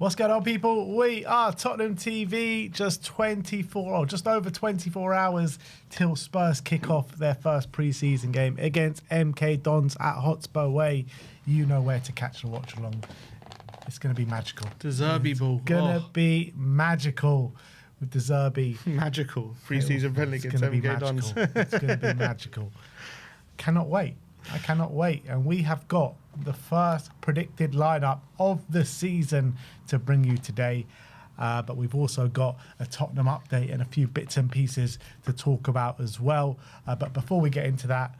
What's going on, people? We are Tottenham TV. Just over 24 hours till Spurs kick off their first pre-season game against MK Dons at Hotspur Way. You know where to catch the watch along. It's going to be magical. De Zerbi ball. It's going to be magical with De Zerbi. Magical. Pre-season friendly against MK Dons. It's going to be magical. Cannot wait. I cannot wait. And we have got the first predicted lineup of the season to bring you today. But we've also got a Tottenham update and a few bits and pieces to talk about as well. But before we get into that,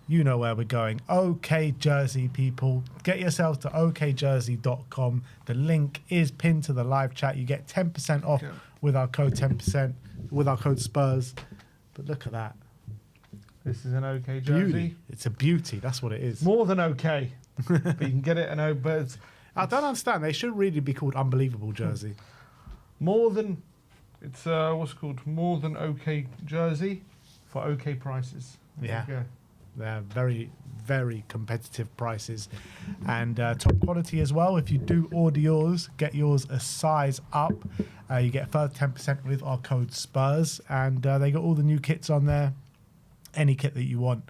you know where we're going. OK Jersey, people. Get yourselves to okjersey.com. The link is pinned to the live chat. You get 10% off with our code 10%, with our code Spurs. But look at that. This is an OK jersey. Beauty. It's a beauty. That's what it is. More than OK. But you can get it. But I don't understand. They should really be called Unbelievable Jersey. More than, it's what's called more than OK jersey for OK prices. Yeah. They're very, very competitive prices and top quality as well. If you do order yours, get yours a size up. You get further 10% with our code Spurs. And they got all the new kits on there. Any kit that you want,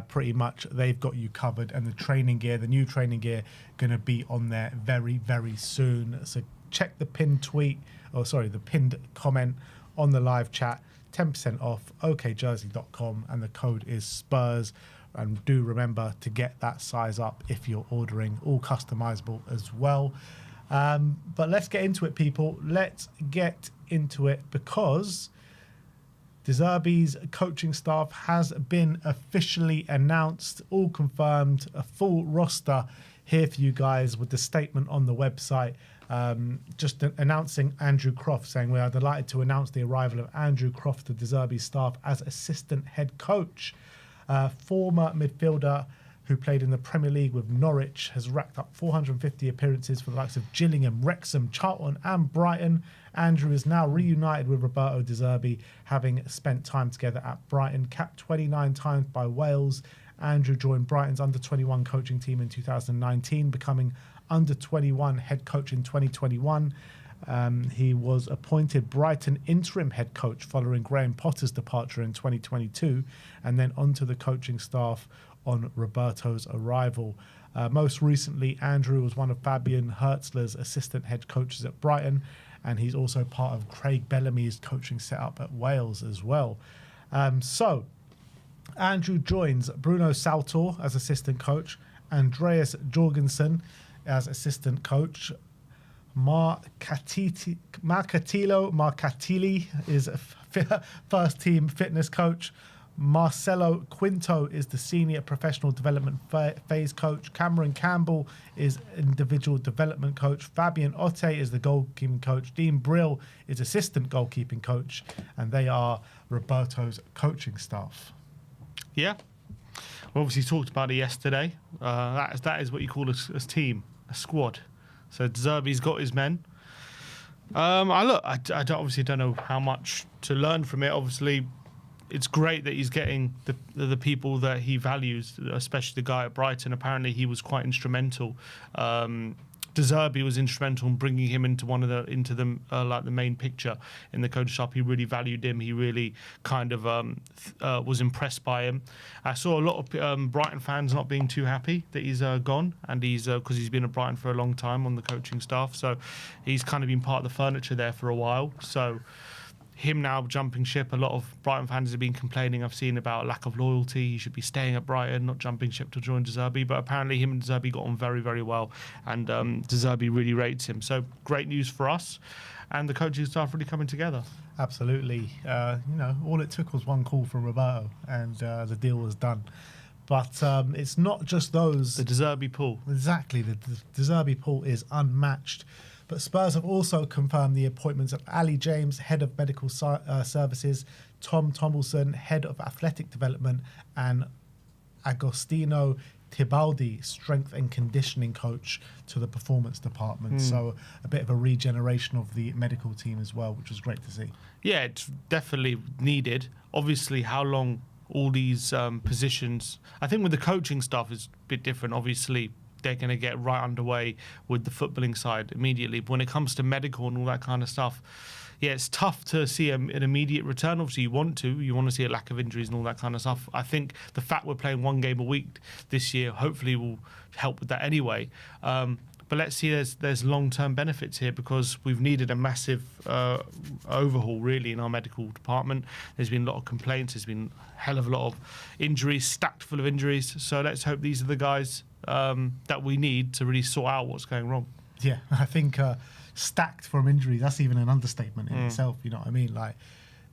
pretty much they've got you covered. And the training gear, the new training gear, going to be on there very, very soon. So check the pinned the pinned comment on the live chat. 10% off, okjersey.com, and the code is Spurs. And do remember to get that size up if you're ordering, all customizable as well. But let's get into it, people. Let's get into it because De Zerbi's coaching staff has been officially announced, all confirmed, a full roster here for you guys with the statement on the website. Just announcing Andrew Croft, saying we are delighted to announce the arrival of Andrew Croft to De Zerbi's staff as assistant head coach. Former midfielder who played in the Premier League with Norwich, has racked up 450 appearances for the likes of Gillingham, Wrexham, Charlton and Brighton. Andrew is now reunited with Roberto De Zerbi, having spent time together at Brighton. Capped 29 times by Wales, Andrew joined Brighton's under-21 coaching team in 2019, becoming under-21 head coach in 2021. He was appointed Brighton interim head coach following Graham Potter's departure in 2022, and then onto the coaching staff on Roberto's arrival. Most recently, Andrew was one of Fabian Hertzler's assistant head coaches at Brighton, and he's also part of Craig Bellamy's coaching setup at Wales as well. So Andrew joins Bruno Saltor as assistant coach, Andreas Jorgensen as assistant coach, Marcatili is first team fitness coach, Marcelo Quinto is the senior professional development phase coach, Cameron Campbell is individual development coach, Fabian Otte is the goalkeeping coach, Dean Brill is assistant goalkeeping coach, and they are Roberto's coaching staff. Yeah, we obviously talked about it yesterday. That is what you call a team, a squad. So De Zerbi's got his men. I obviously don't know how much to learn from it. Obviously, it's great that he's getting the people that he values, especially the guy at Brighton. Apparently, he was quite instrumental. De Zerbi was instrumental in bringing him into the main picture in the coaching staff. He really valued him. He really kind of was impressed by him. I saw a lot of Brighton fans not being too happy that he's gone, and he's because he's been at Brighton for a long time on the coaching staff. So he's kind of been part of the furniture there for a while. So him now jumping ship, a lot of Brighton fans have been complaining, I've seen, about lack of loyalty. He should be staying at Brighton, not jumping ship to join De Zerbi. But apparently him and De Zerbi got on very, very well, and De Zerbi really rates him. So great news for us, and the coaching staff really coming together. Absolutely. All it took was one call from Roberto, and the deal was done. But it's not just those. The De Zerbi pool. Exactly. The De Zerbi pool is unmatched. But Spurs have also confirmed the appointments of Ali James, Head of Medical Services, Tom Tomlinson, Head of Athletic Development, and Agostino Tibaldi, Strength and Conditioning Coach, to the Performance Department. So a bit of a regeneration of the medical team as well, which was great to see. Yeah, it's definitely needed. Obviously, how long all these positions... I think with the coaching staff is a bit different. Obviously, they're going to get right underway with the footballing side immediately. But when it comes to medical and all that kind of stuff, yeah, it's tough to see an immediate return. Obviously, you want to see a lack of injuries and all that kind of stuff. I think the fact we're playing one game a week this year hopefully will help with that anyway. But let's see, there's long-term benefits here because we've needed a massive overhaul, really, in our medical department. There's been a lot of complaints. There's been a hell of a lot of injuries, stacked full of injuries. So let's hope these are the guys that we need to really sort out what's going wrong. Yeah, I think stacked from injuries, that's even an understatement in itself, you know what I mean? Like,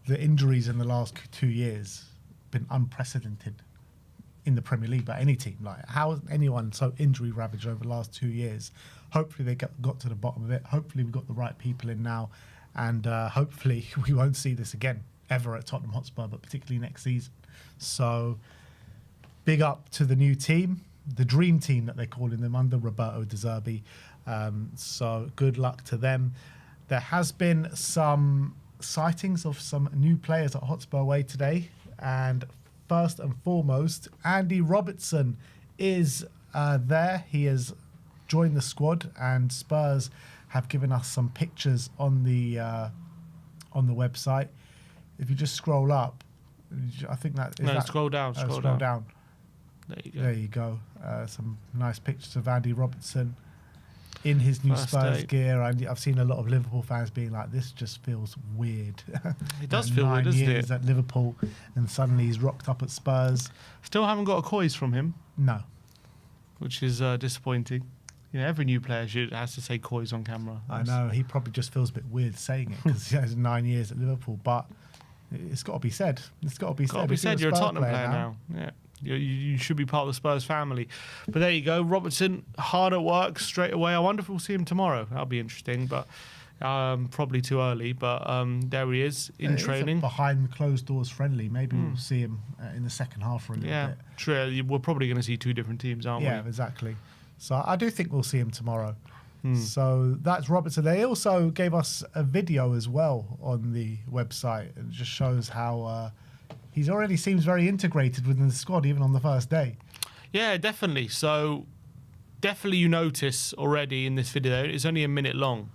the injuries in the last 2 years been unprecedented in the Premier League by any team. Like, how is anyone so injury ravaged over the last 2 years? Hopefully they got to the bottom of it. Hopefully we've got the right people in now, and hopefully we won't see this again ever at Tottenham Hotspur, but particularly next season. So big up to the new team, the dream team that they're calling them under Roberto De Zerbi. So good luck to them. There has been some sightings of some new players at Hotspur Way today, and first and foremost, Andy Robertson is there. He has joined the squad, and Spurs have given us some pictures on the website. If you just scroll up, I think that is no, scroll down. Scroll down. There you go. There you go. Some nice pictures of Andy Robertson in his new First Spurs date. gear. I've seen a lot of Liverpool fans being like, this just feels weird. It does feel weird, 9 doesn't years it? at Liverpool, and suddenly he's rocked up at Spurs. Still haven't got a Coys from him, No. which is disappointing. You know, every new player has to say Coys on camera. I know, he probably just feels a bit weird saying it because he has 9 years at Liverpool, but it's got to be said. It's got to be said. Got to be If said, you're a Spurs Tottenham player now. Yeah. You should be part of the Spurs family. But there you go. Robertson, hard at work straight away. I wonder if we'll see him tomorrow. That'll be interesting, but probably too early. But there he is in It's a training. behind closed doors friendly. Maybe we'll see him in the second half for a little Yeah, bit. true. We're probably going to see two different teams, aren't Yeah, we? exactly. So I do think we'll see him tomorrow. So that's Robertson. They also gave us a video as well on the website. It just shows how he's already seems very integrated within the squad, even on the first day. Yeah, definitely. So definitely you notice already in this video, it's only a minute long.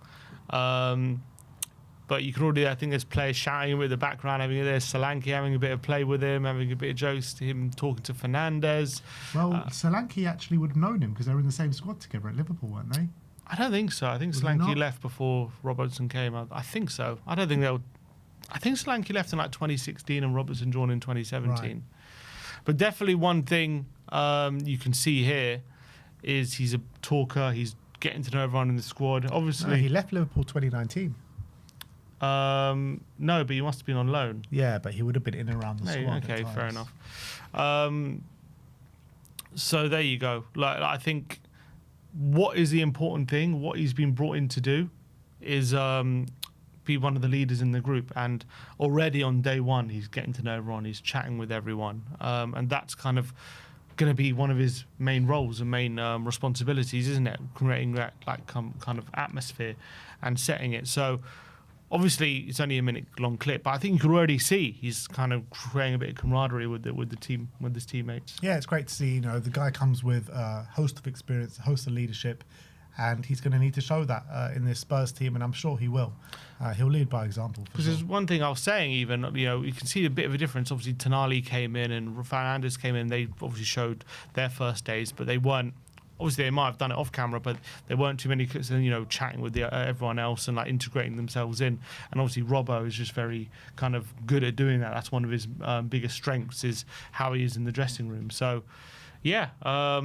But you can already, I think there's players shouting with the background, there's Solanke having a bit of play with him, having a bit of jokes to him, talking to Fernandes. Well, Solanke actually would have known him because they were in the same squad together at Liverpool, weren't they? I don't think so. I think Was he Solanke not? left before Robertson came. I think so. I don't think they'll. I think Solanke left in like 2016 and Robertson joined in 2017. Right. But definitely one thing you can see here is he's a talker. He's getting to know everyone in the squad. No, Obviously, he left Liverpool 2019. no, but he must have been on loan. Yeah, but he would have been in and around the Hey, squad. okay, at fair times. enough. So there you go. Like, I think what is the important thing, what he's been brought in to do, is be one of the leaders in the group. And already on day one, he's getting to know everyone. He's chatting with everyone, and that's kind of going to be one of his main roles and main responsibilities, isn't it? Creating that kind of atmosphere and setting it. So obviously it's only a minute long clip, but I think you can already see he's kind of creating a bit of camaraderie with the team, with his teammates. Yeah, it's great to see. You know, the guy comes with a host of experience, a host of leadership, and he's going to need to show that in this Spurs team, and I'm sure he will. He'll lead by example. Because there's one thing I was saying, even, you know, you can see a bit of a difference. Obviously, Tonali came in and Fernandes came in. They obviously showed their first days, but they weren't. Obviously, they might have done it off camera, but there weren't too many, you know, chatting with everyone else and like integrating themselves in. And obviously, Robbo is just very kind of good at doing that. That's one of his biggest strengths, is how he is in the dressing room. So, yeah, I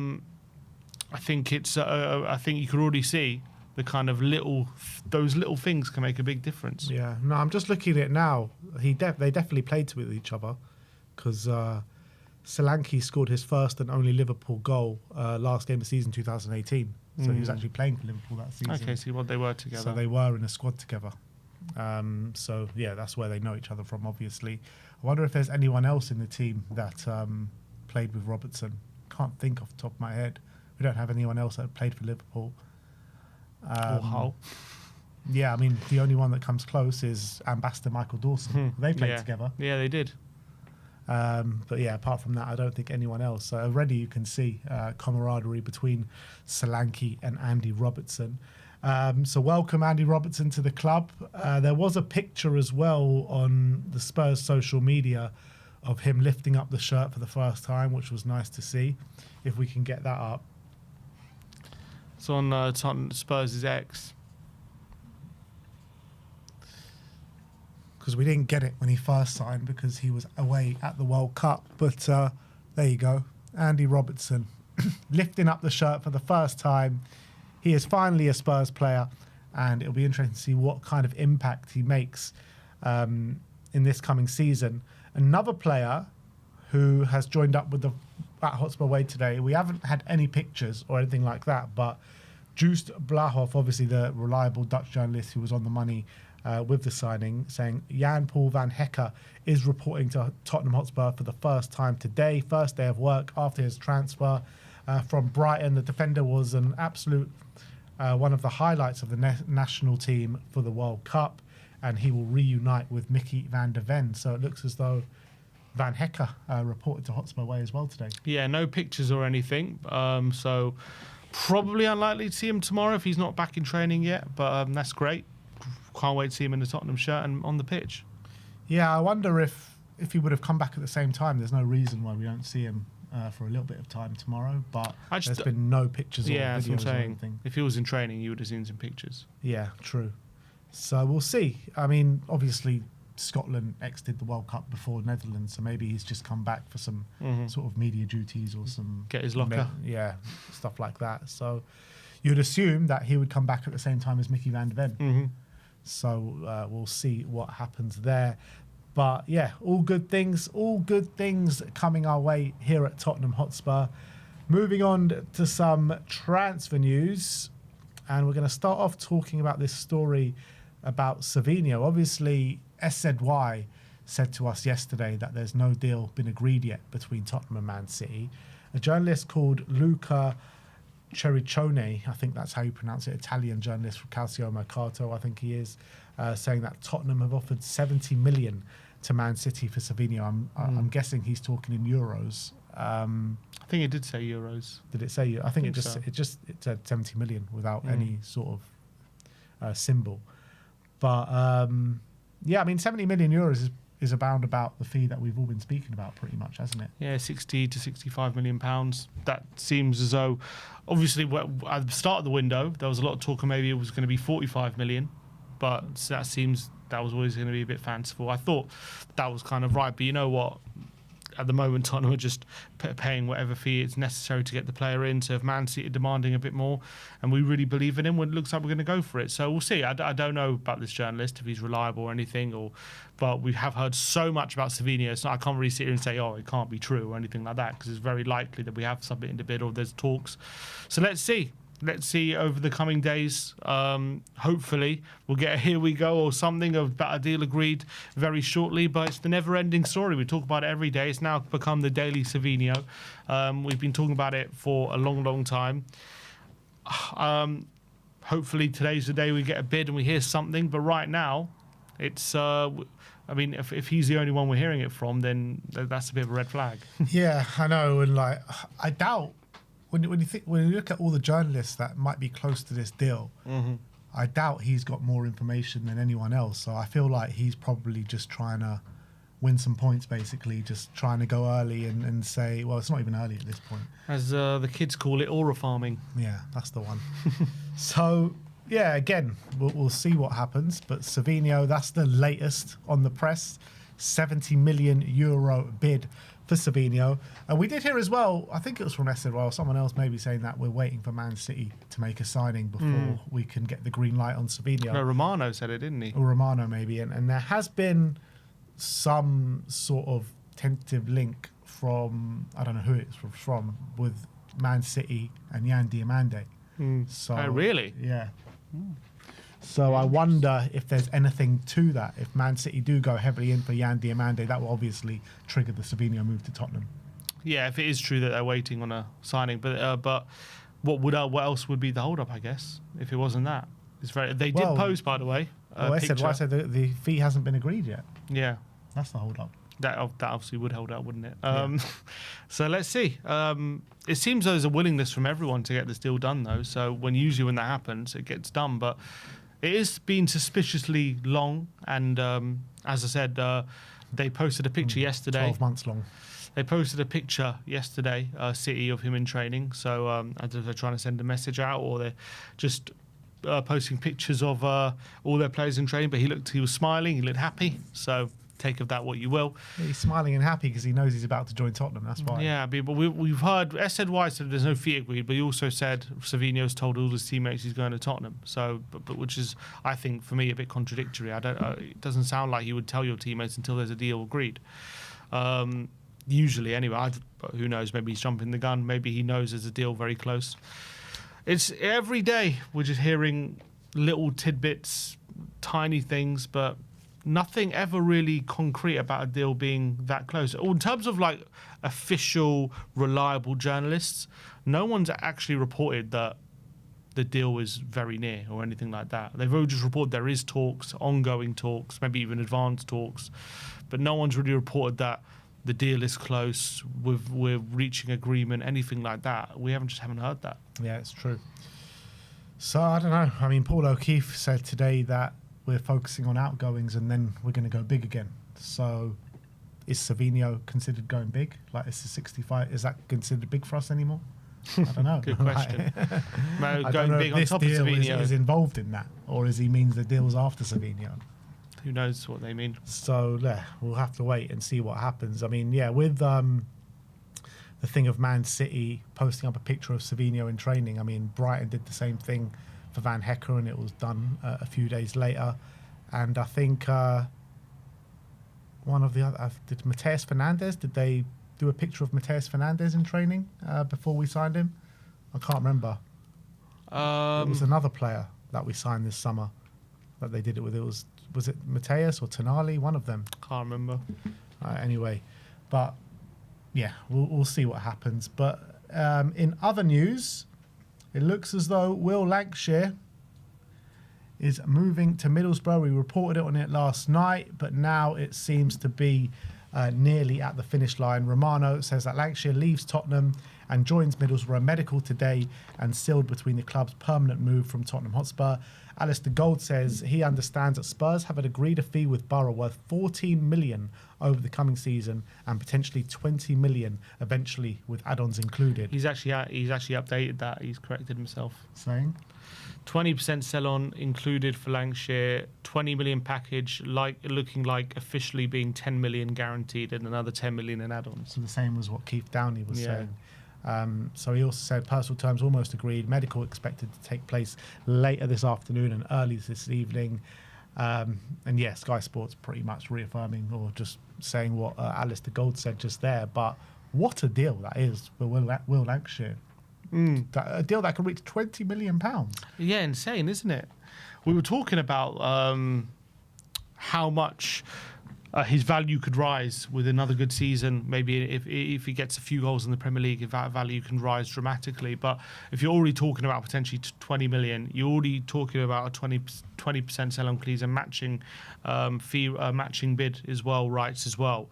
think it's. I think you can already see the kind of those little things can make a big difference. Yeah, no, I'm just looking at it now. They definitely played with each other, because Solanke scored his first and only Liverpool goal last game of the season 2018. So he was actually playing for Liverpool that season. Okay, see what they were together. So they were in a squad together. So yeah, that's where they know each other from, obviously. I wonder if there's anyone else in the team that played with Robertson. Can't think off the top of my head. We don't have anyone else that played for Liverpool. or Hull. Yeah, I mean, the only one that comes close is Ambassador Michael Dawson. They played Yeah. together. Yeah, they did. But yeah, apart from that, I don't think anyone else. So already you can see camaraderie between Solanke and Andy Robertson. So welcome Andy Robertson to the club. There was a picture as well on the Spurs social media of him lifting up the shirt for the first time, which was nice to see. If we can get that up. It's on Tottenham Spurs' X. Because we didn't get it when he first signed because he was away at the World Cup. But there you go. Andy Robertson lifting up the shirt for the first time. He is finally a Spurs player, and it'll be interesting to see what kind of impact he makes in this coming season. Another player who has joined up with the at Hotspur Way today. We haven't had any pictures or anything like that, but Joost Blahov, obviously the reliable Dutch journalist who was on the money with the signing, saying Jan-Paul van Hecke is reporting to Tottenham Hotspur for the first time today, first day of work after his transfer from Brighton. The defender was an absolute one of the highlights of the national team for the World Cup, and he will reunite with Mickey van der Ven. So it looks as though Van Hecke reported to Hotspur Way as well today. Yeah, no pictures or anything. So probably unlikely to see him tomorrow if he's not back in training yet. But that's great. Can't wait to see him in the Tottenham shirt and on the pitch. Yeah, I wonder if he would have come back at the same time. There's no reason why we don't see him for a little bit of time tomorrow. But there's been no pictures or videos or anything. If he was in training, you would have seen some pictures. Yeah, true. So we'll see. I mean, obviously Scotland exited the World Cup before Netherlands, so maybe he's just come back for some sort of media duties or some... Get his locker. Stuff like that. So you'd assume that he would come back at the same time as Mickey van der Ven. So we'll see what happens there. But yeah, all good things coming our way here at Tottenham Hotspur. Moving on to some transfer news, and we're going to start off talking about this story about SAVINHO. Obviously, SZY said to us yesterday that there's no deal been agreed yet between Tottenham and Man City. A journalist called Luca Cericcione, I think that's how you pronounce it, Italian journalist from Calcio Mercato, I think he is, saying that Tottenham have offered 70 million to Man City for SAVINHO. I'm guessing he's talking in euros. I think it did say euros. Did it say? I think it said 70 million without any sort of symbol. But yeah, I mean, 70 million euros is about the fee that we've all been speaking about pretty much, hasn't it? Yeah, 60 to 65 million pounds. That seems as though, obviously, at the start of the window, there was a lot of talk of maybe it was going to be 45 million, but that was always going to be a bit fanciful. I thought that was kind of right, but you know what? At the moment, Tottenham are just paying whatever fee it's necessary to get the player in. So if Man City are demanding a bit more, and we really believe in him, well, it looks like we're going to go for it. So we'll see. I don't know about this journalist, if he's reliable or anything, but we have heard so much about SAVINHO. So I can't really sit here and say, oh, it can't be true or anything like that, because it's very likely that we have submitted the bid or there's talks. So let's see. Let's see over the coming days. Hopefully, we'll get a here we go or something about a deal agreed very shortly. But it's the never-ending story. We talk about it every day. It's now become the daily SAVINHO. We've been talking about it for a long, long time. Hopefully, today's the day we get a bid and we hear something. But right now, it's... I mean, if he's the only one we're hearing it from, then that's a bit of a red flag. Yeah, I know. And I doubt... When you look at all the journalists that might be close to this deal, I doubt he's got more information than anyone else. So I feel like he's probably just trying to win some points, basically, just trying to go early and say, well, it's not even early at this point. As the kids call it, aura farming. Yeah, that's the one. So, yeah, again, we'll see what happens. But SAVINHO, that's the latest on the press. 70 million euro bid for SAVINHO. And we did hear as well, I think it was from SZY or someone else maybe saying that we're waiting for Man City to make a signing before we can get the green light on SAVINHO. No, Romano said it, didn't he? Or Romano maybe. And there has been some sort of tentative link from, I don't know who it's from, with Man City and Yan Diomande. So, oh, really? Yeah. So I wonder if there's anything to that. If Man City do go heavily in for Yan Diomande, that will obviously trigger the SAVINHO move to Tottenham. Yeah, if it is true that they're waiting on a signing, but what else would be the hold-up? I guess if it wasn't that, They did post, by the way. I said the fee hasn't been agreed yet. Yeah, that's the hold-up. That obviously would hold up, wouldn't it? So let's see. It seems there's a willingness from everyone to get this deal done, though. So usually when that happens, it gets done. But it has been suspiciously long. And as I said, they posted a picture yesterday. 12 months long. They posted a picture yesterday, City, of him in training. So I don't know if they're trying to send a message out or they're just posting pictures of all their players in training. But he was smiling. He looked happy. So take of that what you will. He's smiling and happy because he knows he's about to join Tottenham. That's why. Yeah, but we've heard Ed White said there's no fee agreed, but he also said Savinho's told all his teammates he's going to Tottenham. So, but which is, I think, for me, a bit contradictory. It doesn't sound like he would tell your teammates until there's a deal agreed. Usually, anyway. But who knows? Maybe he's jumping the gun. Maybe he knows there's a deal very close. It's every day we're just hearing little tidbits, tiny things, but nothing ever really concrete about a deal being that close. Or in terms of like official, reliable journalists, no one's actually reported that the deal is very near or anything like that. They've all just reported there is talks, ongoing talks, maybe even advanced talks, but no one's really reported that the deal is close, we're reaching agreement, anything like that. We haven't heard that. Yeah, it's true. So I don't know. I mean, Paul O'Keefe said today that we're focusing on outgoings and then we're going to go big again. So is Savinho considered going big? Like, is the 65, is that considered big for us anymore? I don't know. Good question. I Going don't know big if on this top of deal Savinho. is involved in that, or is he means the deal's after Savinho? Who knows what they mean? So we'll have to wait and see what happens. I mean, yeah, with the thing of Man City posting up a picture of Savinho in training, I mean, Brighton did the same thing for Van Hecker, and it was done a few days later. And I think one of the other, did Mateus Fernandes, did they do a picture of Mateus Fernandes in training before we signed him? I can't remember. It was another player that we signed this summer that they did it with. It was it Mateus or Tonali? One of them. Can't remember. Anyway, but yeah, we'll see what happens. But in other news, it looks as though Will Lankshear is moving to Middlesbrough. We reported on it last night, but now it seems to be nearly at the finish line. Romano says that Lankshear leaves Tottenham and joins Middlesbrough Medical today and sealed between the club's permanent move from Tottenham Hotspur. Alistair Gold says he understands that Spurs have agreed a fee with Borough worth 14 million over the coming season and potentially 20 million eventually with add-ons included. He's actually updated that. He's corrected himself. Saying 20% sell-on included for Lankshear, 20 million package, looking like officially being 10 million guaranteed and another 10 million in add-ons. So the same as what Keith Downey was saying. So he also said personal terms almost agreed. Medical expected to take place later this afternoon and early this evening. And yeah, Sky Sports pretty much reaffirming or just saying what Alistair Gold said just there. But what a deal that is for Will Lankshear. A deal that could reach £20 million. Yeah, insane, isn't it? We were talking about how much his value could rise with another good season. Maybe if he gets a few goals in the Premier League, if that value can rise dramatically. But if you're already talking about potentially 20 million, you're already talking about a 20% sell on clause and matching fee, matching bid as well, rights as well.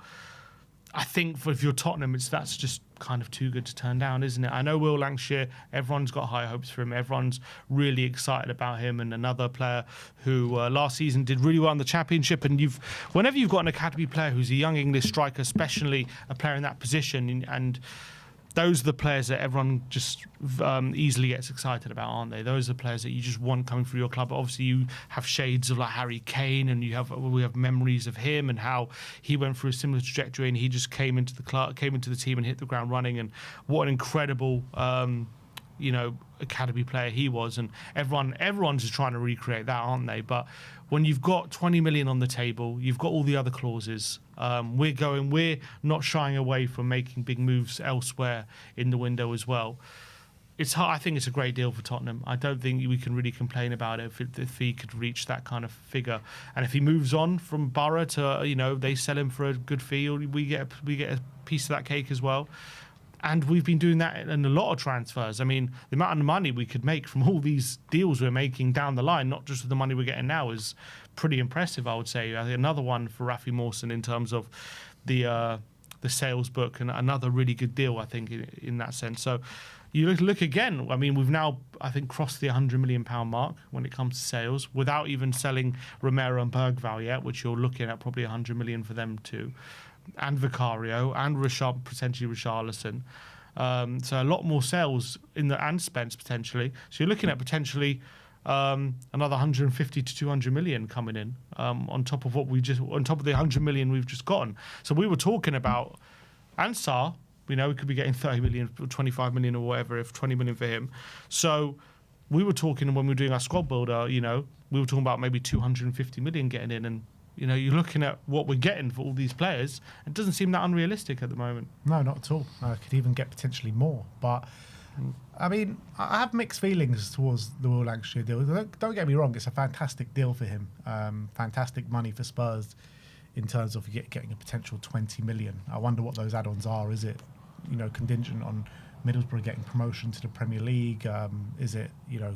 I think if you're Tottenham, that's just kind of too good to turn down, isn't it? I know Will Lankshear, everyone's got high hopes for him. Everyone's really excited about him, and another player who last season did really well in the Championship. And whenever you've got an academy player who's a young English striker, especially a player in that position, and those are the players that everyone just easily gets excited about, aren't they? Those are the players that you just want coming through your club. Obviously, you have shades of like Harry Kane, and we have memories of him and how he went through a similar trajectory, and he just came into the team and hit the ground running. And what an incredible, academy player he was. And everyone's just trying to recreate that, aren't they? But when you've got 20 million on the table, you've got all the other clauses. We're not shying away from making big moves elsewhere in the window as well. I think it's a great deal for Tottenham. I don't think we can really complain about it if he could reach that kind of figure. And if he moves on from Borough to, they sell him for a good fee, we get a piece of that cake as well. And we've been doing that in a lot of transfers. I mean, the amount of money we could make from all these deals we're making down the line, not just with the money we're getting now, is pretty impressive, I would say. I think another one for Rafi Mawson in terms of the sales book, and another really good deal, I think, in that sense. So you look again. I mean, we've now, I think, crossed the £100 million mark when it comes to sales, without even selling Romero and Bergvall yet, which you're looking at probably 100 million for them too, and Vicario and potentially Richarlison. So a lot more sales and Spence potentially. So you're looking at potentially another 150 to 200 million coming in on top of the 100 million we've just gotten. So we were talking about Ansar. We know we could be getting 30 million, 25 million or whatever, if 20 million for him. So we were talking when we were doing our squad builder, we were talking about maybe 250 million getting in. And, you're looking at what we're getting for all these players. It doesn't seem that unrealistic at the moment. No, not at all. I could even get potentially more. But, I mean, I have mixed feelings towards the Will Lankshear deal. Don't get me wrong, it's a fantastic deal for him. Fantastic money for Spurs in terms of getting a potential 20 million. I wonder what those add-ons are. Is it, contingent on Middlesbrough getting promotion to the Premier League? Is it,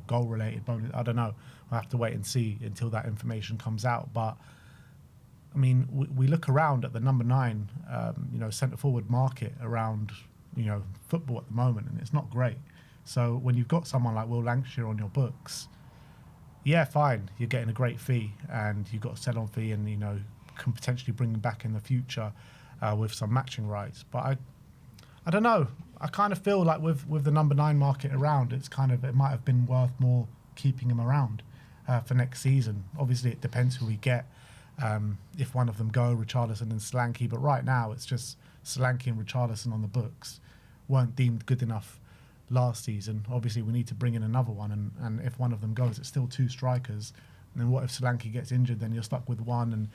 goal-related bonus? I don't know. We'll have to wait and see until that information comes out. But, I mean, we look around at the number 9, centre-forward market around, football at the moment, and it's not great. So when you've got someone like Will Lankshear on your books, yeah, fine, you're getting a great fee, and you've got a sell-on fee, and, can potentially bring him back in the future with some matching rights. But I don't know. I kind of feel like with the number 9 market around, it might have been worth more keeping him around for next season. Obviously, it depends who we get. If one of them go, Richarlison and Solanke. But right now, it's just Solanke and Richarlison on the books. Weren't deemed good enough last season. Obviously, we need to bring in another one. And if one of them goes, it's still 2 strikers. And then what if Solanke gets injured? Then you're stuck with one. And,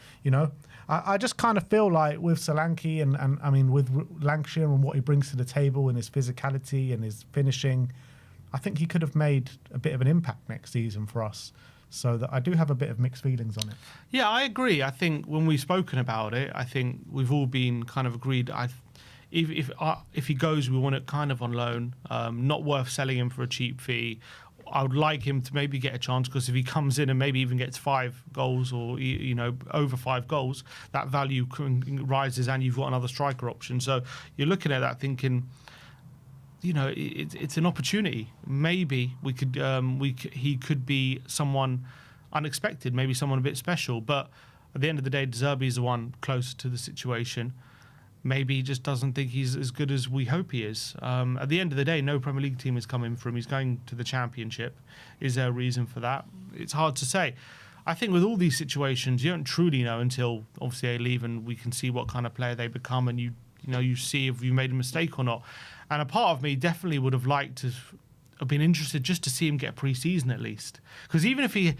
I just kind of feel like with Solanke and I mean, with Lankshear and what he brings to the table and his physicality and his finishing, I think he could have made a bit of an impact next season for us. So that I do have a bit of mixed feelings on it. Yeah, I agree. I think when we've spoken about it, I think we've all been kind of agreed. If he goes, we want it kind of on loan. Not worth selling him for a cheap fee. I would like him to maybe get a chance, because if he comes in and maybe even gets 5 goals or over 5 goals, that value rises, and you've got another striker option. So you're looking at that thinking, it's an opportunity. Maybe he could be someone unexpected, maybe someone a bit special. But at the end of the day, De Zerbi is the one closer to the situation. Maybe he just doesn't think he's as good as we hope he is. At the end of the day, no Premier League team is coming for him. He's going to the Championship. Is there a reason for that? It's hard to say. I think with all these situations, you don't truly know until obviously they leave and we can see what kind of player they become, and you see if you made a mistake or not. And a part of me definitely would have liked to have been interested just to see him get pre-season at least. Because even if he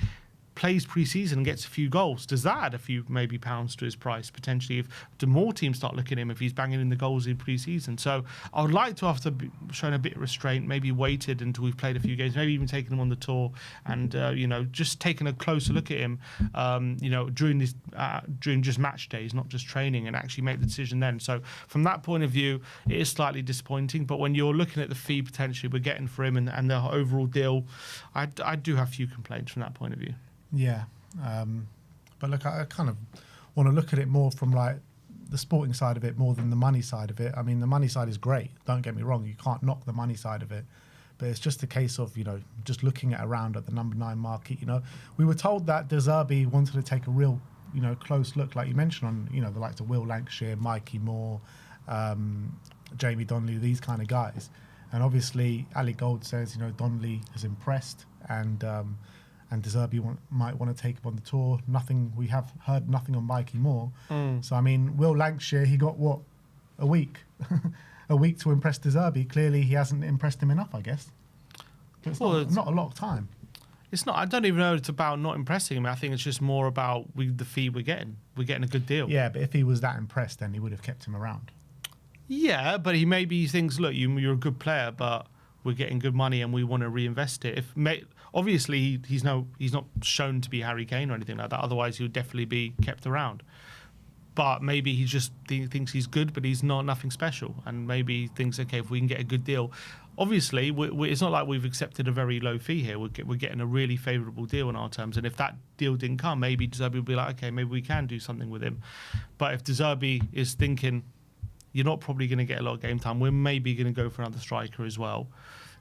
plays pre-season and gets a few goals, does that add a few maybe pounds to his price potentially? If do more teams start looking at him if he's banging in the goals in pre-season? So I would like to have shown a bit of restraint, maybe waited until we've played a few games, maybe even taken him on the tour, and just taken a closer look at him, during just match days, not just training, and actually make the decision then. So from that point of view, it is slightly disappointing. But when you're looking at the fee potentially we're getting for him and the overall deal, I do have a few complaints from that point of view. Yeah, but look, I kind of want to look at it more from like the sporting side of it more than the money side of it. I mean, the money side is great. Don't get me wrong. You can't knock the money side of it. But it's just a case of, just looking around at the number 9 market. We were told that De Zerbi wanted to take a real, close look, like you mentioned, on, the likes of Will Lankshear, Mikey Moore, Jamie Donnelly, these kind of guys. And obviously, Ali Gold says, Donnelly has impressed, and De Zerbi might want to take him on the tour. We have heard nothing on Mikey Moore. So, I mean, Will Lankshear, he got, what, a week? A week to impress De Zerbi. Clearly, he hasn't impressed him enough, I guess. It's not a lot of time. It's not. I don't even know it's about not impressing him. I think it's just more about the fee we're getting. We're getting a good deal. Yeah, but if he was that impressed, then he would have kept him around. Yeah, but he thinks, look, you're a good player, but we're getting good money and we want to reinvest it. Obviously, he's not shown to be Harry Kane or anything like that. Otherwise, he would definitely be kept around. But maybe he just thinks he's good, but he's nothing special. And maybe he thinks, okay, if we can get a good deal. obviously, it's not like we've accepted a very low fee here. We're getting a really favourable deal on our terms. And if that deal didn't come, maybe De Zerbi would be like, okay, maybe we can do something with him. But if De Zerbi is thinking, you're not probably going to get a lot of game time, we're maybe going to go for another striker as well.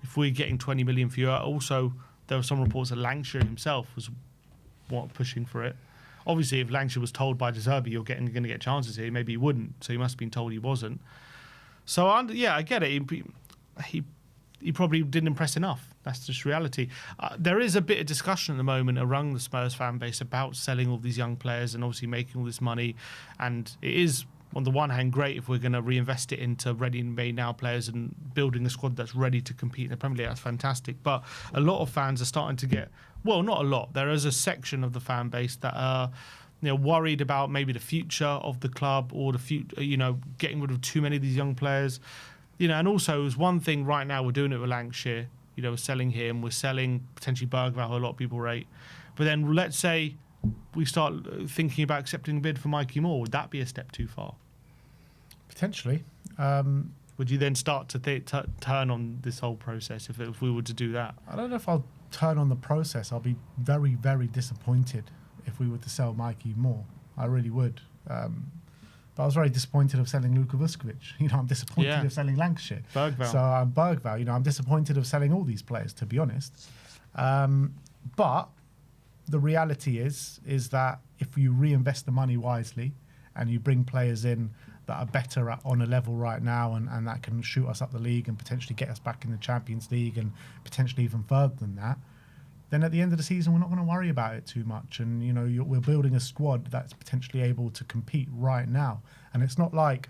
If we're getting 20 million for you, also, there were some reports that Lankshear himself was pushing for it. Obviously, if Lankshear was told by De Zerbi, you're going to get chances here, maybe he wouldn't. So he must have been told he wasn't. So, I get it. He probably didn't impress enough. That's just reality. There is a bit of discussion at the moment around the Spurs fan base about selling all these young players and obviously making all this money. And it is, on the one hand, great if we're going to reinvest it into ready-made now players and building a squad that's ready to compete in the Premier League. That's fantastic. But a lot of fans are starting to get, well, not a lot. There is a section of the fan base that are worried about maybe the future of the club or the future, getting rid of too many of these young players. And also, it was one thing right now, we're doing it with Lankshear. We're selling him, we're selling potentially Bergvall, who a lot of people rate. But then let's say we start thinking about accepting a bid for Mikey Moore. Would that be a step too far? Potentially. Would you then start to turn on this whole process if we were to do that? I don't know if I'll turn on the process. I'll be very, very disappointed if we were to sell Mikey Moore. I really would. But I was very disappointed of selling Luka Vuskovic. I'm disappointed of selling Lankshear. Bergvall. So Bergvall, I'm disappointed of selling all these players, to be honest. But the reality is that if you reinvest the money wisely and you bring players in that are better on a level right now and that can shoot us up the league and potentially get us back in the Champions League and potentially even further than that, then at the end of the season, we're not going to worry about it too much. And, we're building a squad that's potentially able to compete right now. And it's not like,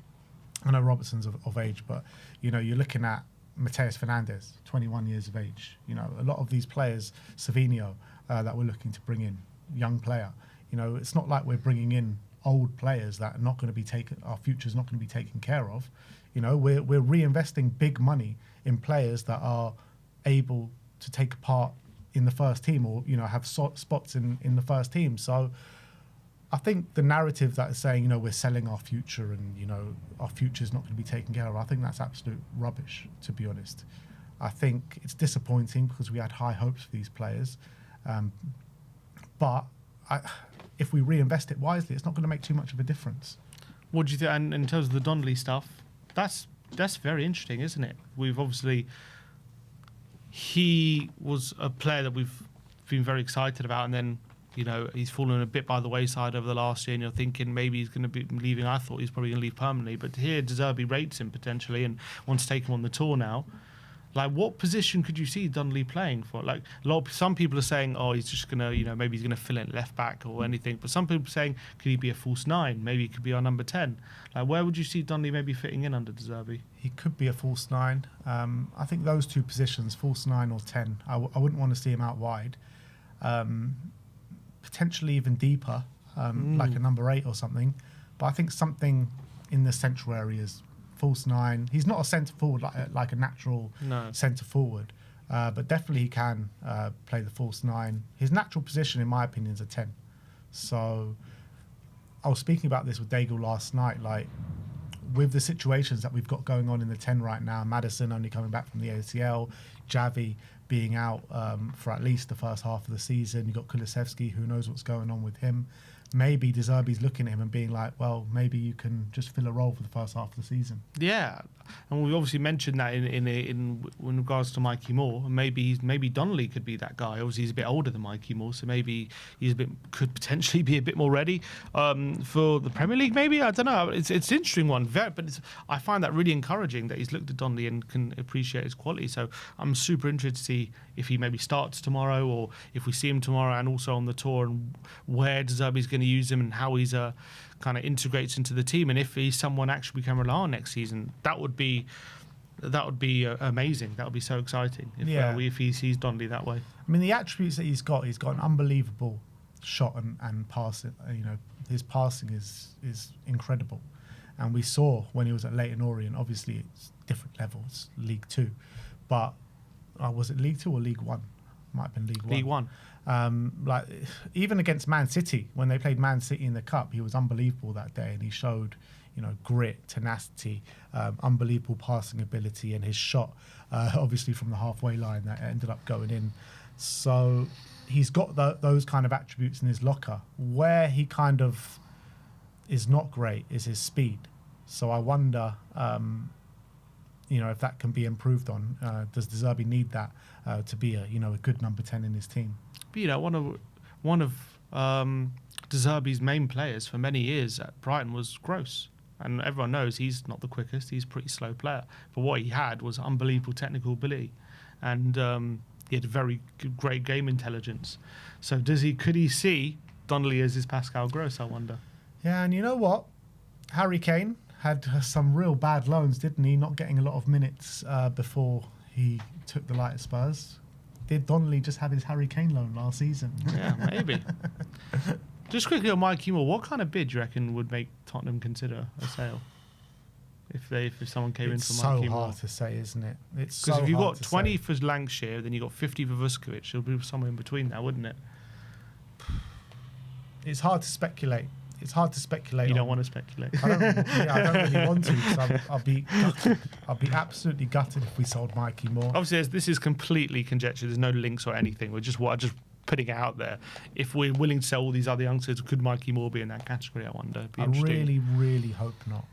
I know Robertson's of age, but, you're looking at Mateus Fernandes, 21 years of age. A lot of these players, SAVINHO, that we're looking to bring in, young player. It's not like we're bringing in old players that are not going to be taken, our future's not going to be taken care of. We're reinvesting big money in players that are able to take part in the first team or have spots in the first team. So I think the narrative that is saying we're selling our future and our future's not going to be taken care of, I think that's absolute rubbish, to be honest. I think it's disappointing because we had high hopes for these players, but if we reinvest it wisely, it's not going to make too much of a difference. What do you think? And in terms of the Donnelly stuff, that's very interesting, isn't it? We've obviously, he was a player that we've been very excited about, and then he's fallen a bit by the wayside over the last year, and you're thinking maybe he's going to be leaving. I thought he's probably going to leave permanently, but here De Zerbi rates him potentially and wants to take him on the tour now. Like, what position could you see Donnelly playing for? Like, some people are saying, oh, he's just going to, maybe he's going to fill in left back or anything. But some people are saying, could he be a false 9? Maybe he could be our number 10. Like, where would you see Donnelly maybe fitting in under De Zerbi? He could be a false 9. I think those two positions, false 9 or 10, I wouldn't want to see him out wide. Potentially even deeper, like a number 8 or something. But I think something in the central areas, false 9. He's not a centre forward like a natural centre forward, but definitely he can play the false 9. His natural position, in my opinion, is a 10. So I was speaking about this with Daigle last night, like with the situations that we've got going on in the 10 right now, Maddison only coming back from the ACL, Javi being out for at least the first half of the season. You've got Kulusevski, who knows what's going on with him. Maybe De Zerbi's looking at him and being like, well, maybe you can just fill a role for the first half of the season. Yeah, and we obviously mentioned that in regards to Mikey Moore. Maybe Donnelly could be that guy. Obviously, he's a bit older than Mikey Moore, so maybe could potentially be a bit more ready for the Premier League. Maybe, I don't know. It's an interesting one, but I find that really encouraging that he's looked at Donnelly and can appreciate his quality. So I'm super interested to see if he maybe starts tomorrow or if we see him tomorrow and also on the tour, and where De Zerbi's going to use him and how he's kind of integrates into the team, and if he's someone actually we can rely on next season. That would be amazing. That would be so exciting if he sees Donnelly that way. I mean, the attributes that he's got an unbelievable shot and passing. His passing is incredible, and we saw when he was at Leyton Orient. Obviously, it's different levels, League 2, but was it League 2 or League 1? Might have been League 1. League 1. Like even against Man City, when they played Man City in the Cup, he was unbelievable that day, and he showed grit, tenacity, unbelievable passing ability, and his shot, obviously from the halfway line that ended up going in. So he's got those kind of attributes in his locker. Where he kind of is not great is his speed. So I wonder, if that can be improved on. Does De Zerbi need that to be a good number 10 in his team? But one of De Zerbi's main players for many years at Brighton was Gross. And everyone knows he's not the quickest. He's a pretty slow player. But what he had was unbelievable technical ability. And he had very great game intelligence. So could he see Donnelly as his Pascal Gross, I wonder? Yeah, and you know what? Harry Kane had some real bad loans, didn't he? Not getting a lot of minutes before he took the light at Spurs. Did Donnelly just have his Harry Kane loan last season? Yeah, maybe. Just quickly on Mikey Moore, what kind of bid do you reckon would make Tottenham consider a sale? If someone came in for Mikey Moore? It's so hard to say, isn't it? It's because if you got 20 say. for Lankshear, then you got 50 for Vuskovic. It'll be somewhere in between now, wouldn't it? It's hard to speculate. It's hard to speculate. You don't want to speculate. I don't really want to. So I'll be gutted. I'll be absolutely gutted if we sold Mikey Moore. Obviously, this is completely conjecture. There's no links or anything. We're just putting it out there. If we're willing to sell all these other youngsters, could Mikey Moore be in that category? I wonder. I really, really hope not.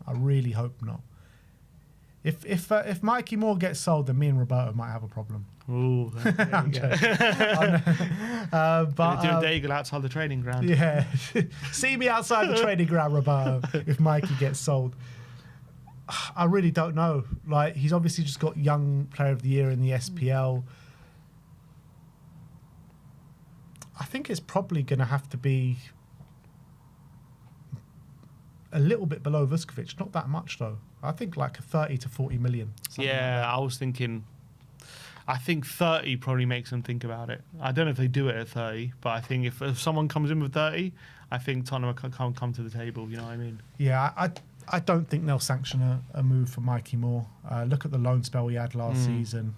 I really hope not. If Mikey Moore gets sold, then me and Roberto might have a problem. Ooh, I'm joking. But do a Daigle outside the training ground. Yeah, see me outside the training ground, Roberto. If Mikey gets sold, I really don't know. Like, he's obviously just got Young Player of the Year in the SPL. I think it's probably going to have to be a little bit below Vuskovic. Not that much though. I think like 30 to 40 million. Yeah, like I was thinking. I think 30 probably makes them think about it. I don't know if they do it at 30, but I think if someone comes in with 30, I think Tottenham can't come to the table. You know what I mean? Yeah, I don't think they'll sanction a move for Mikey Moore. Look at the loan spell he had last season.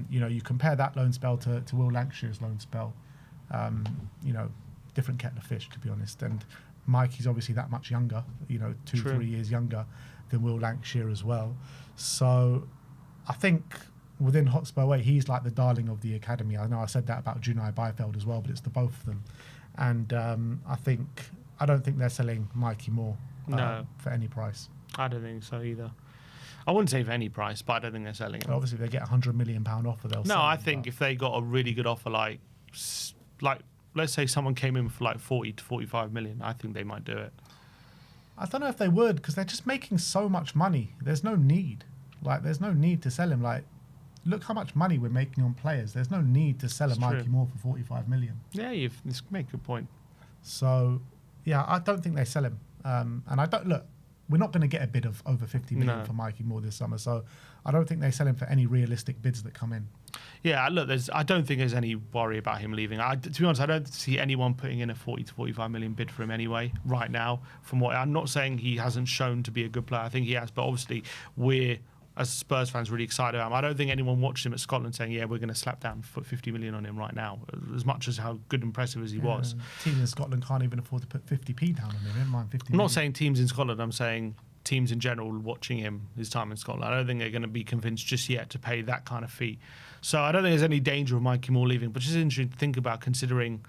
You compare that loan spell to Will Lankshear's loan spell. Different kettle of fish, to be honest. And Mikey's obviously that much younger, 2-3 years younger than Will Lankshear as well. So I think within Hotspur way, he's like the darling of the academy. I know I said that about Junai Beifeld as well, but it's the both of them. And I don't think they're selling Mikey Moore for any price. I don't think so either. I wouldn't say for any price, but I don't think they're selling him. But obviously, if they get £100 million offer, they'll sell No, I him, think if they got a really good offer, like let's say someone came in for like 40 to 45 million, I think they might do it. I don't know if they would, because they're just making so much money. There's no need. There's no need to sell him. Look how much money we're making on players. There's no need to sell a Mikey Moore for 45 million. Yeah, you've make a good point. So, yeah, I don't think they sell him. And I don't look. We're not going to get a bid of over 50 million for Mikey Moore this summer. So, I don't think they sell him for any realistic bids that come in. Yeah, look, I don't think there's any worry about him leaving. To be honest, I don't see anyone putting in a 40 to 45 million bid for him anyway, right now. I'm not saying he hasn't shown to be a good player. I think he has, but obviously we're, as Spurs fans, really excited about him. I don't think anyone watched him at Scotland saying, yeah, we're going to slap down 50 million on him right now, as much as how good and impressive as he was. Teams in Scotland can't even afford to put 50p down on him. Never mind 50 I'm not saying teams in Scotland, I'm saying teams in general watching him, his time in Scotland. I don't think they're going to be convinced just yet to pay that kind of fee. So I don't think there's any danger of Mikey Moore leaving, but just interesting to think about considering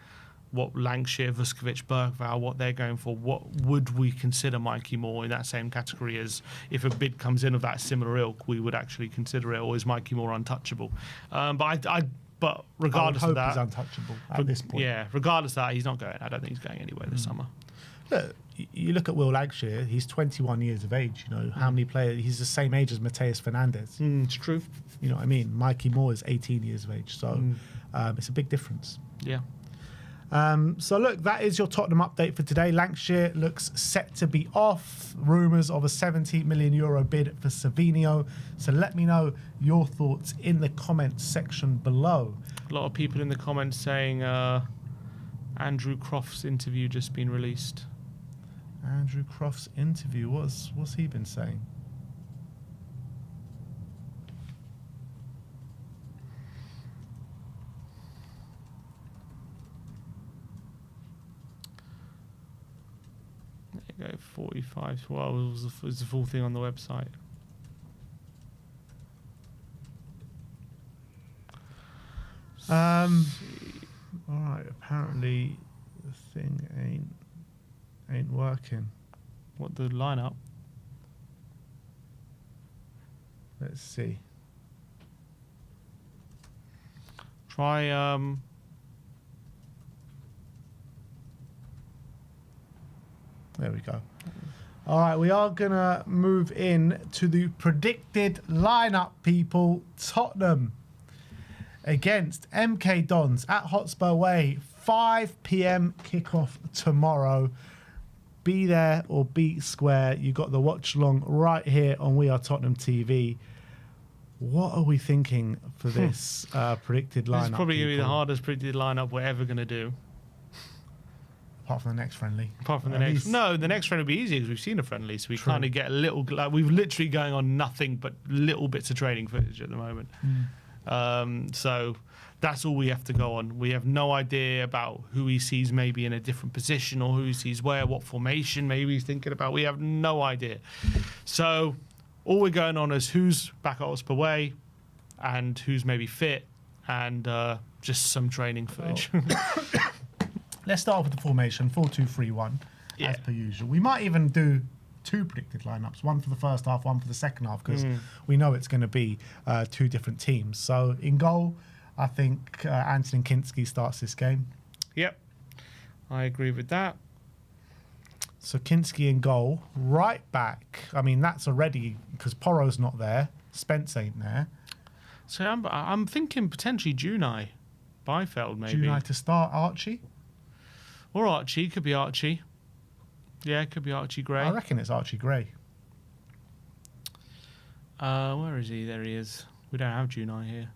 what Lankshear, Vuskovic, Bergvall, what they're going for. What would we consider Mikey Moore in that same category as if a bid comes in of that similar ilk, we would actually consider it, or is Mikey Moore untouchable? But regardless of that, he's untouchable at this point. Yeah, regardless of that, he's not going. I don't think he's going anywhere this summer. Look, you look at Will Lankshear, he's 21 years of age. How many players? He's the same age as Mateus Fernandes. It's true. You know what I mean? Mikey Moore is 18 years of age. So it's a big difference. Yeah. So look, that is your Tottenham update for today. Lankshear looks set to be off. Rumours of a €70 million bid for SAVINHO. So let me know your thoughts in the comments section below. A lot of people in the comments saying Andrew Croft's interview just been released. Andrew Croft's interview, what's he been saying? There right, 45. Well, was the full thing on the website. All right. Apparently, the thing ain't working. What, the lineup? Let's see. Try There we go. All right, we are going to move in to the predicted lineup, people. Tottenham against MK Dons at Hotspur Way. 5 p.m. kickoff tomorrow. Be there or be square. You got the watch along right here on We Are Tottenham TV. What are we thinking for this predicted lineup? This is probably going to be the people? hardest predicted lineup we're ever going to do. Apart from the next friendly. Apart from the At next, least- no, the next friendly will be easier because we've seen a friendly, so we True. kind of get a little. Like, we've literally going on nothing but little bits of training footage at the moment. So that's all we have to go on. We have no idea about who he sees maybe in a different position or who he sees where, what formation maybe he's thinking about. We have no idea. So all we're going on is who's back at Hotspur Way and who's maybe fit and just some training footage. Let's start off with the formation, 4-2-3-1, Yeah. as per usual. We might even do 2 predicted lineups, one for the first half, one for the second half, because we know it's going to be 2 different teams. So in goal, I think Anthony Kinski starts this game. Yep, I agree with that. So Kinski in goal. Right back, I mean, that's already, because Porro's not there, Spence ain't there. So I'm thinking potentially Junai, Byfeld maybe. Junai to start, Archie? Or Archie, could be Archie. Yeah, it could be Archie Gray. I reckon it's Archie Gray. Where is he? There he is. We don't have Junai here.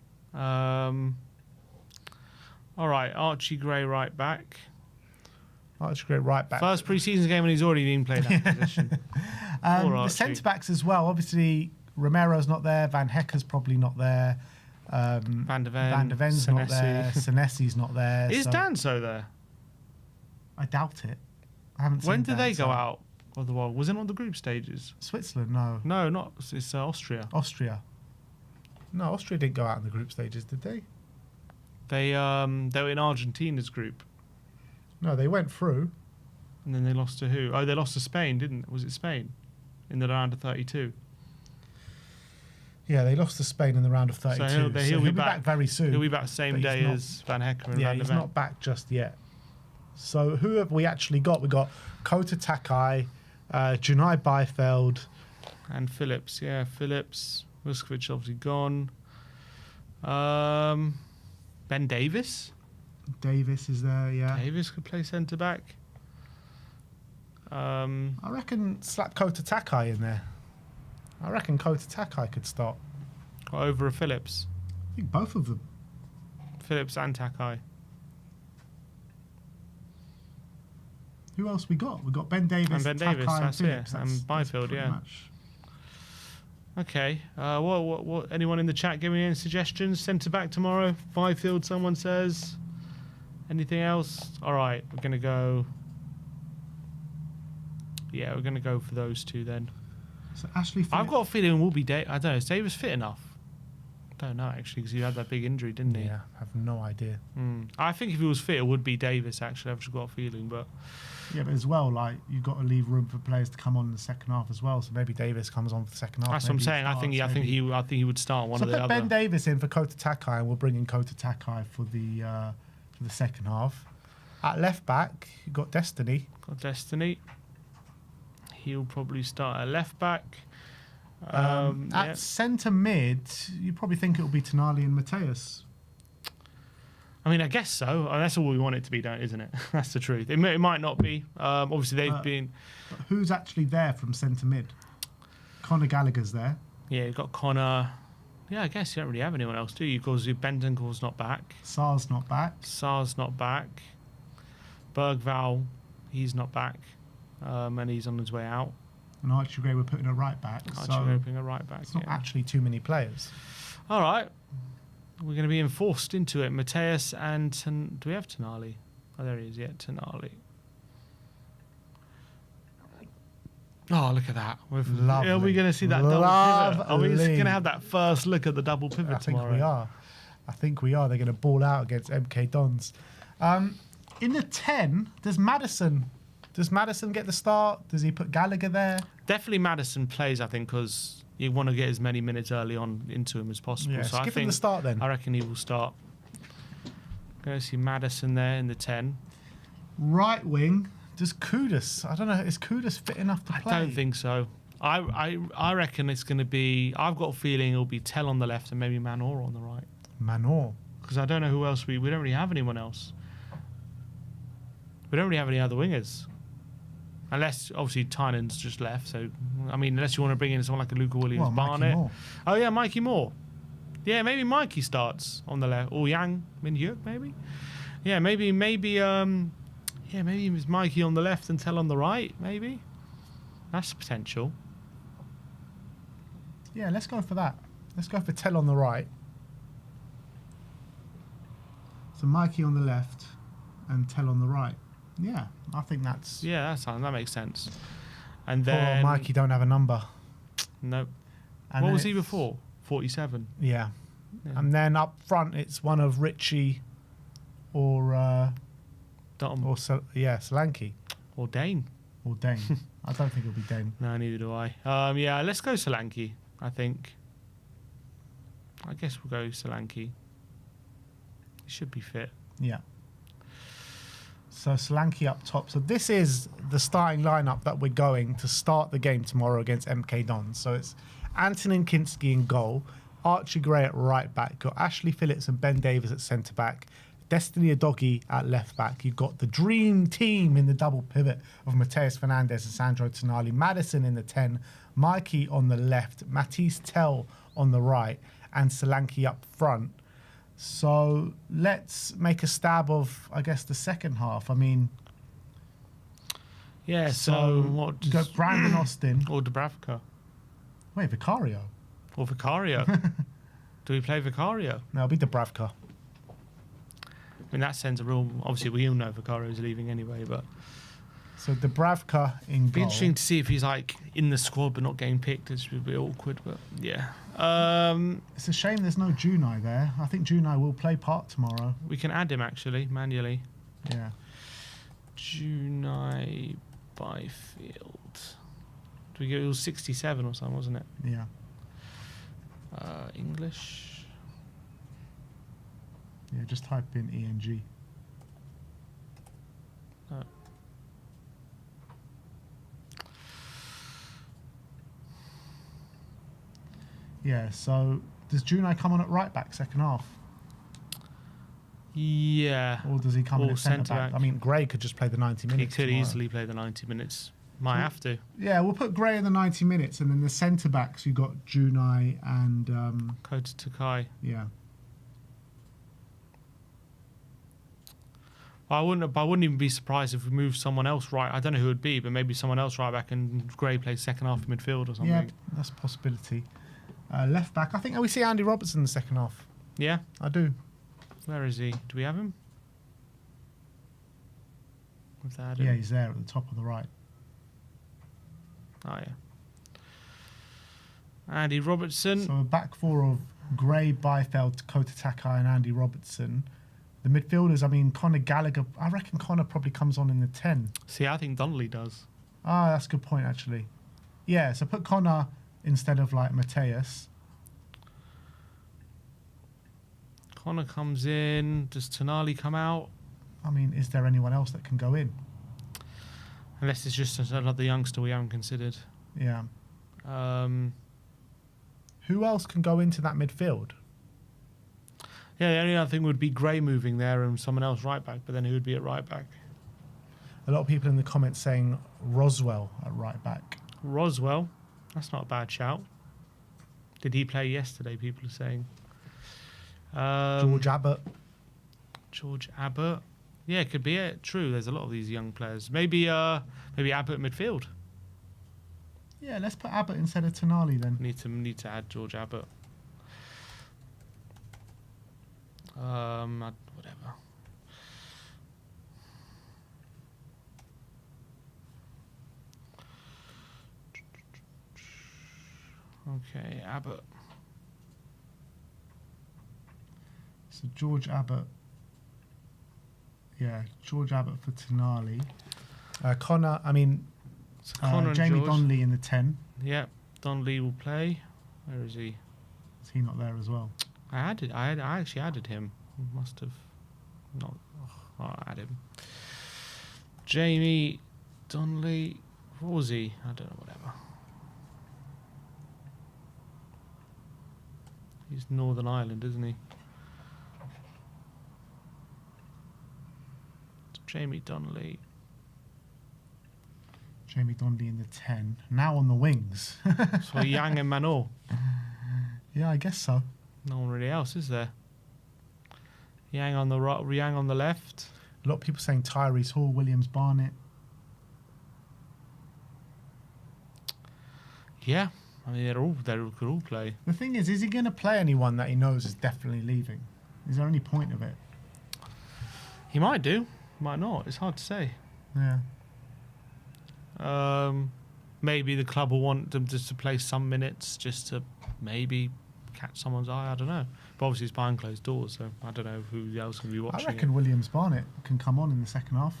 All right, Archie Gray right back. Archie Gray right back. First pre-season game and he's already been playing that position. Poor The Archie. centre-backs as well. Obviously, Romero's not there. Van Hecker's probably not there. Van der Ven, Van der Ven's not Senesi. there. Senesi's not there. Is so Danso there? I doubt it. I haven't seen When did they Danso. go out of the world? Was it on the group stages? Switzerland, no. No, not. It's Austria. Austria. No, Austria didn't go out in the group stages, did they? They were in Argentina's group, No, they went through. and then they lost to who? Oh, they lost to Spain, didn't? Was it Spain in the round of 32? Yeah, they lost to Spain in the round of 32. So he'll be back very soon. He'll be back same but he's day not- as Van Hecker and Yeah, Van der he's Ven. not back just yet. So who have we actually got? We got Kota Takai, Junai Byfeld. And Phillips, yeah, Phillips. Vuskovic obviously gone. Ben Davis. Davis is there, yeah. Davis could play centre back. I reckon slap Kota Takai in there. I reckon Kota Takai could start. Over a Phillips. I think both of them. Phillips and Takai. Who else we got? We got Ben Davis, And Ben Takai, Davis, and that's it. Phillips. And Byfield, pretty yeah. much- Okay. What? Anyone in the chat give me any suggestions? Centre back tomorrow. Byfield, someone says. Anything else? All right, we're gonna go. Yeah, we're gonna go for those two then. So Ashley I've Phillips. got a feeling we'll be. I don't know. Is Davis fit enough? Don't know actually, because he had that big injury, didn't he? Yeah, I have no idea. I think if he was fit, it would be Davis. Actually, I've just got a feeling, but Yeah, but as well, like you've got to leave room for players to come on in the second half as well. So maybe Davis comes on for the second half. that's what I'm maybe he saying. I think starts, maybe- I think he would start one So of the put other. Ben Davis in for Kota Takai, and we'll bring in Kota Takai for the second half. At left back, you've got Destiny. Got Destiny. He'll probably start at left back. At Yeah. centre mid, you probably think it will be Tonali and Mateus. I mean, I guess so. That's all we want it to be, isn't it? That's the truth. It might not be. Obviously, they've been. But who's actually there from centre mid? Conor Gallagher's there. Yeah, you've got Connor. Yeah, I guess you don't really have anyone else, do you? Because Bentoncourt's not back. Sar's not back. Sar's not back. Bergval, he's not back. And he's on his way out. And Archie Gray we're putting a right back. Archie so opening a right back. it's not Yeah. actually too many players. All right. We're going to be enforced into it. Mateus and... do we have Tonali? Oh, there he is. Yeah, Tonali. Oh, look at that. Lovely. Are we going to see that double pivot? Are we Lovely. going to have that first look at the double pivot I think tomorrow? we are. I think we are. They're going to ball out against MK Dons. In the 10, does Maddison get the start? Does he put Gallagher there? Definitely Maddison plays, I think, because you want to get as many minutes early on into him as possible. Yeah, so I give think him the start then. I reckon he will start. Going to see Maddison there in the 10. Right wing, does Kudus? I don't know. Is Kudus fit enough to play? I don't think so. I reckon it's going to be. I've got a feeling it'll be Tell on the left and maybe Manor on the right. Manor. Because I don't know who else we don't really have anyone else. We don't really have any other wingers. Unless, obviously, Tynan's just left. So, I mean, unless you want to bring in someone like a Luca Williams, Well, Mikey Barnett. Moore. Oh, yeah, Mikey Moore. Yeah, maybe Mikey starts on the left. Or Yang Min-hyuk, maybe. Yeah, maybe it's Mikey on the left and Tell on the right, maybe. That's potential. Yeah, let's go for that. Let's go for Tell on the right. So Mikey on the left and Tell on the right. Yeah, I think that's... Yeah, that makes sense. And Poor then... Mikey don't have a number. Nope. And What then was he it's- before? 47. Yeah. Yeah. And then up front, it's one of Richie or Dom Solanke or Dane. or Dane. I don't think it'll be Dane. No, neither do I. Yeah, let's go Solanke, I think. I guess we'll go Solanke. He should be fit. Yeah. So Solanke up top. So this is the starting lineup that we're going to start the game tomorrow against MK Dons. So it's Antonin Kinski in goal, Archie Gray at right back, got Ashley Phillips and Ben Davies at centre back, Destiny Adogi at left back. You've got the dream team in the double pivot of Mateus Fernandez and Sandro Tonali, Maddison in the 10, Mikey on the left, Matisse Tell on the right, and Solanke up front. So let's make a stab of, I guess, the second half. I mean, Yeah, so what? you got Brandon Austin. Or Dubravka. Wait, Vicario? Or Vicario. Do we play Vicario? No, it'll be Dubravka. I mean, that sends a real... Obviously, we all know Vicario's leaving anyway, but... So Dubravka in Be goal. interesting to see if he's, like, in the squad but not getting picked. It's a bit awkward, but yeah. It's a shame there's no Junai there. I think Junai will play part tomorrow. We can add him, actually, manually. Yeah. Junai Byfield. Do we go? It was 67 or something, wasn't it? Yeah. English. Yeah, just type in ENG. No. Yeah, so does Junai come on at right back second half? Yeah. Or does he come in Or at centre centre back? back. I mean, Gray could just play the 90 He minutes. could tomorrow. easily play the 90 minutes. Might have to. Yeah, we'll put Gray in the 90 minutes, and then the centre backs, you've got Junai and, Kota Takai. yeah. I wouldn't even be surprised if we moved someone else right. I don't know who it would be, but maybe someone else right back and Gray plays second half midfield or something. Yeah, that's a possibility. Left back, I think we see Andy Robertson in the second half. Yeah? I do. Where is he? Do we have him? With that Yeah, he's there at the top of the right. Oh, yeah. Andy Robertson. So a back four of Gray, Byfeld, Kota Takai and Andy Robertson. The midfielders, I mean, Conor Gallagher, I reckon Conor probably comes on in the 10. See, I think Donnelly does. Ah, that's a good point, actually. Yeah, so put Conor instead of, like, Mateus. Connor comes in. Does Tonali come out? I mean, is there anyone else that can go in? Unless it's just another youngster we haven't considered. Yeah. Who else can go into that midfield? Yeah, the only other thing would be Gray moving there and someone else right back, but then who would be at right back? A lot of people in the comments saying Roswell at right back. Roswell. That's not a bad shout. Did he play yesterday, people are saying. George Abbott. George Abbott. Yeah, it could be it. True, there's a lot of these young players. Maybe Abbott at midfield. Yeah, let's put Abbott instead of Tonali then. Need to add George Abbott. Whatever. Okay, Abbott. So George Abbott. Yeah, George Abbott for Tonali. Connor, So Connor and Jamie George. Donnelly in the 10. Yep, Donnelly will play. Where is he? Is he not there as well? I actually added him. Must have not. Oh, I added him. Jamie Donnelly. What was he? I don't know. Whatever. He's Northern Ireland, isn't he? Jamie Donnelly. Jamie Donnelly in the 10. Now on the wings. So Yang and Manor. Yeah, I guess so. No one really else, is there? Yang on the right, Yang on the left. A lot of people saying Tyrese Hall, Williams Barnett. Yeah, I mean they could all play. The thing is he going to play anyone that he knows is definitely leaving? Is there any point of it? He might do, might not. It's hard to say. Yeah. Maybe the club will want them just to play some minutes, just to maybe catch someone's eye. I don't know. But obviously it's behind closed doors, so I don't know who else can be watching. I reckon Williams Barnett can come on in the second half.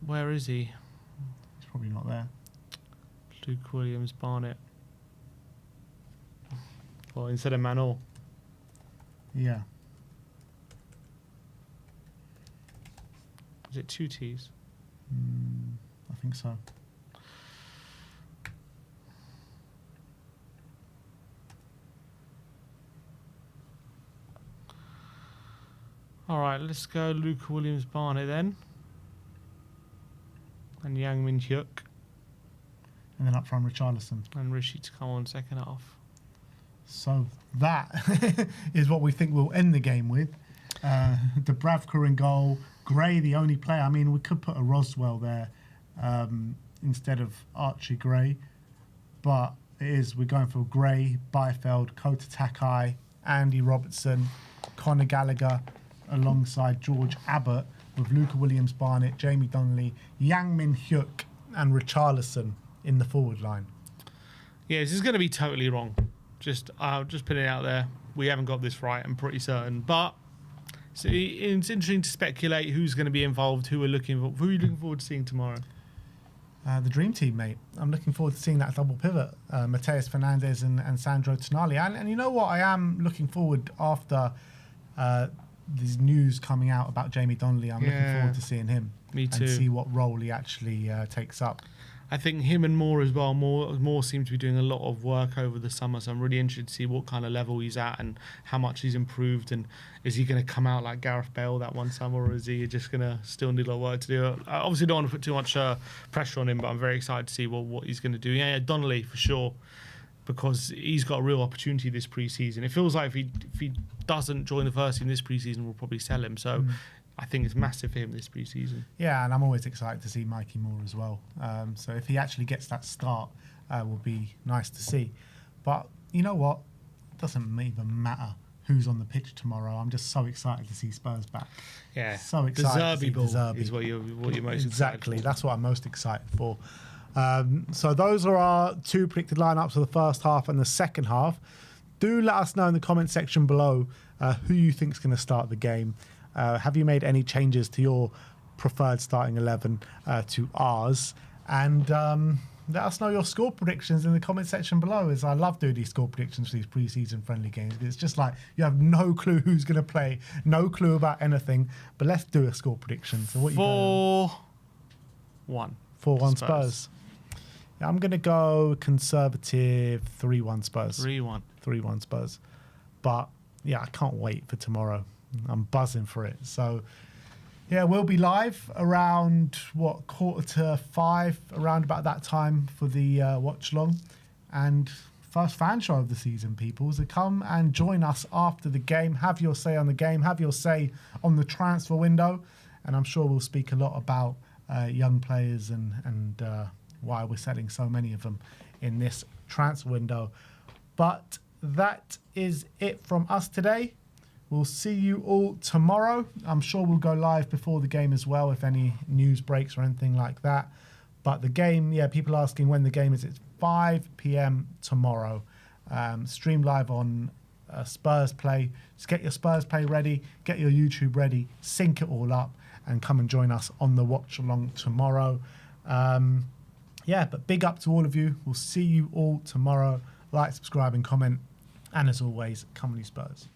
Where is he? He's probably not there. Luke Williams Barnett. Well, instead of Manor. Yeah. Is it 2 T's? I think so. All right, let's go Luke Williams Barnett then. And Yang Min Hyuk. And then up from Richarlison. And Rishi to come on second half. So that is what we think we'll end the game with. Dubravka in goal. Gray, the only player. I mean, we could put a Roswell there instead of Archie Gray. But we're going for Gray, Byfeld, Kota Takai, Andy Robertson, Conor Gallagher, alongside George Abbott, with Luca Williams Barnett, Jamie Donnelly, Yang Min Hyuk, and Richarlison in the forward line. Yeah, this is going to be totally wrong. I'll just put it out there. We haven't got this right, I'm pretty certain. But so it's interesting to speculate who's going to be involved, who are you looking forward to seeing tomorrow? The dream team, mate. I'm looking forward to seeing that double pivot, Mateus Fernandes and Sandro Tonali. And you know what? I am looking forward after this news coming out about Jamie Donnelly. I'm looking forward to seeing him. Me too. And see what role he actually takes up. I think him and Moore as well. Moore seems to be doing a lot of work over the summer, so I'm really interested to see what kind of level he's at and how much he's improved. And is he going to come out like Gareth Bale that one summer, or is he just going to still need a lot of work to do? I obviously don't want to put too much pressure on him, but I'm very excited to see what he's going to do. Yeah, Donnelly for sure, because he's got a real opportunity this pre-season. It feels like if he doesn't join the first team this pre-season, we'll probably sell him. So I think it's massive for him this pre-season. Yeah, and I'm always excited to see Mikey Moore as well. So if he actually gets that start, will be nice to see. But you know what? It doesn't even matter who's on the pitch tomorrow. I'm just so excited to see Spurs back. Yeah, so excited. The Zerbi ball is what you're most exactly. excited for. That's what I'm most excited for. So those are our two predicted lineups for the first half and the second half. Do let us know in the comment section below who you think is going to start the game. Have you made any changes to your preferred starting 11 to ours? And let us know your score predictions in the comment section below, as I love doing these score predictions for these pre-season friendly games. It's just like you have no clue who's going to play, no clue about anything. But let's do a score prediction. So what 4-1. 4-1 Spurs. Yeah, I'm going to go conservative 3-1 Spurs. 3-1. 3-1 Spurs. But yeah, I can't wait for tomorrow. I'm buzzing for it. So yeah, we'll be live around 4:45, around about that time for the watch long, and first fan show of the season, people. So come and join us after the game. Have your say on the game. Have your say on the transfer window, and I'm sure we'll speak a lot about young players and why we're selling so many of them in this transfer window. But that is it from us today. We'll see you all tomorrow. I'm sure we'll go live before the game as well if any news breaks or anything like that. But the game, yeah, people asking when the game is. It's 5 p.m. tomorrow. Stream live on Spurs Play. Just get your Spurs Play ready, get your YouTube ready, sync it all up, and come and join us on the watch along tomorrow. Yeah, but big up to all of you. We'll see you all tomorrow. Like, subscribe, and comment. And as always, come on, you Spurs.